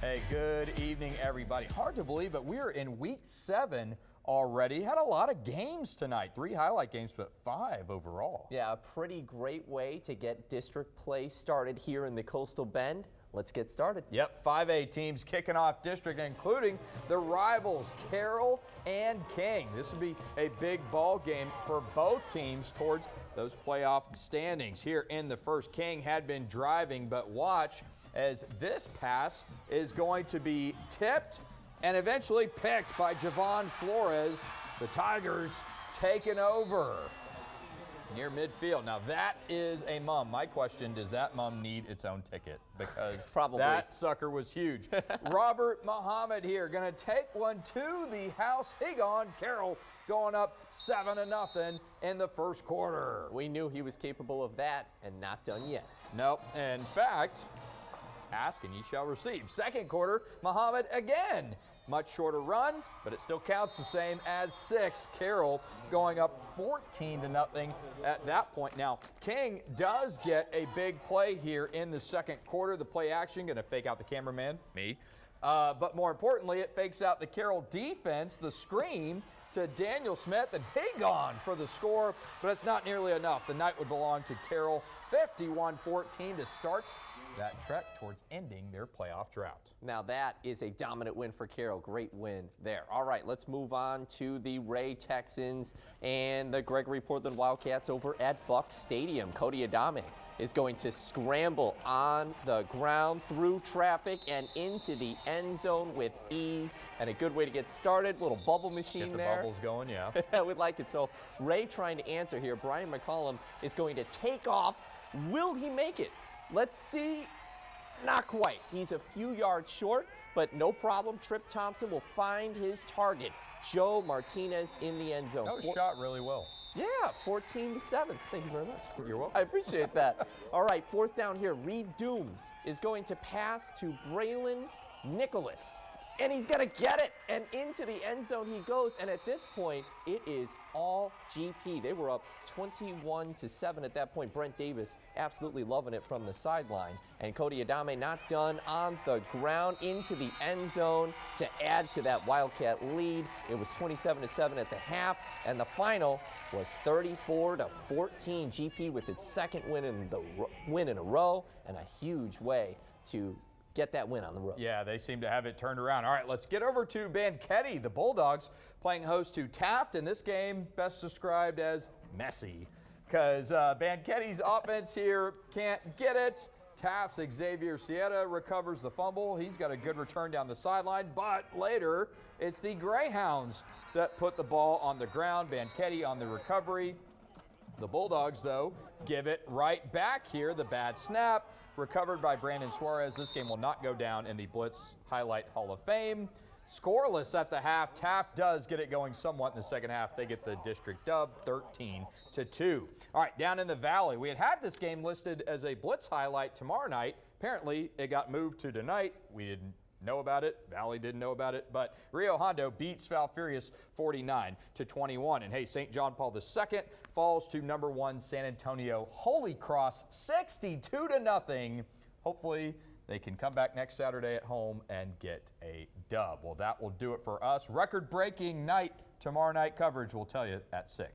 Hey, good evening, everybody. Hard to believe, but we're in week 7 already. Had a lot of games tonight. 3 highlight games, but 5 overall. Yeah, a pretty great way to get district play started here in the Coastal Bend. Let's get started. Yep, 5A teams kicking off district, including the rivals Carroll and King. This would be a big ball game for both teams towards those playoff standings. Here in the first, King had been driving, but watch as this pass is going to be tipped and eventually picked by Javon Flores. The Tigers taking over near midfield. Now that is a mum. My question, does that mum need its own ticket? Because probably that sucker was huge. Robert Muhammad here going to take one to the house. He gone. Carroll going up 7-0 in the first quarter. We knew he was capable of that and not done yet. Nope. In fact, ask and ye shall receive. Second quarter, Muhammad again. Much shorter run, but it still counts the same as 6. Carroll going up 14-0 at that point. Now, King does get a big play here in the second quarter. The play action going to fake out the cameraman, me. But more importantly, it fakes out the Carroll defense, the screen to Daniel Smith, and he gone for the score, but it's not nearly enough. The night would belong to Carroll, 51-14 to start that trek towards ending their playoff drought. Now that is a dominant win for Carroll. Great win there. All right, let's move on to the Ray Texans and the Gregory Portland Wildcats over at Buck Stadium. Cody Adame is going to scramble on the ground through traffic and into the end zone with ease, and a good way to get started. Little bubble machine there. Get the bubbles going, yeah. I would like it. So Ray trying to answer here. Brian McCollum is going to take off. Will he make it? Let's see. Not quite. He's a few yards short, but no problem. Trip Thompson will find his target. Joe Martinez in the end zone. That was shot really well. Yeah, 14-7. Thank you very much. You're welcome. I appreciate that. All right, fourth down here. Reed Dooms is going to pass to Braylon Nicholas. And he's going to get it, and into the end zone he goes, and at this point, it is all GP. They were up 21-7 at that point. Brent Davis absolutely loving it from the sideline, and Cody Adame not done on the ground into the end zone to add to that Wildcat lead. It was 27-7 at the half, and the final was 34-14. GP with its second win in a row, and a huge way to get that win on the road. Yeah, they seem to have it turned around. All right, let's get over to Banquete. The Bulldogs playing host to Taft, and this game best described as messy because Banquete's offense here can't get it. Taft's Xavier Sierra recovers the fumble. He's got a good return down the sideline, but later it's the Greyhounds that put the ball on the ground. Banquete on the recovery. The Bulldogs, though, give it right back here. The bad snap recovered by Brandon Suarez. This game will not go down in the Blitz Highlight Hall of Fame. Scoreless at the half. Taft does get it going somewhat in the second half. They get the district dub, 13-2. All right, down in the Valley, we had this game listed as a Blitz highlight tomorrow night. Apparently, it got moved to tonight. We didn't know about it. Valley didn't know about it, but Rio Hondo beats Falfurrias 49-21. And hey, St. John Paul II falls to number 1 San Antonio Holy Cross 62-0. Hopefully they can come back next Saturday at home and get a dub. Well, that will do it for us. Record-breaking night tomorrow night coverage. We'll tell you at 6.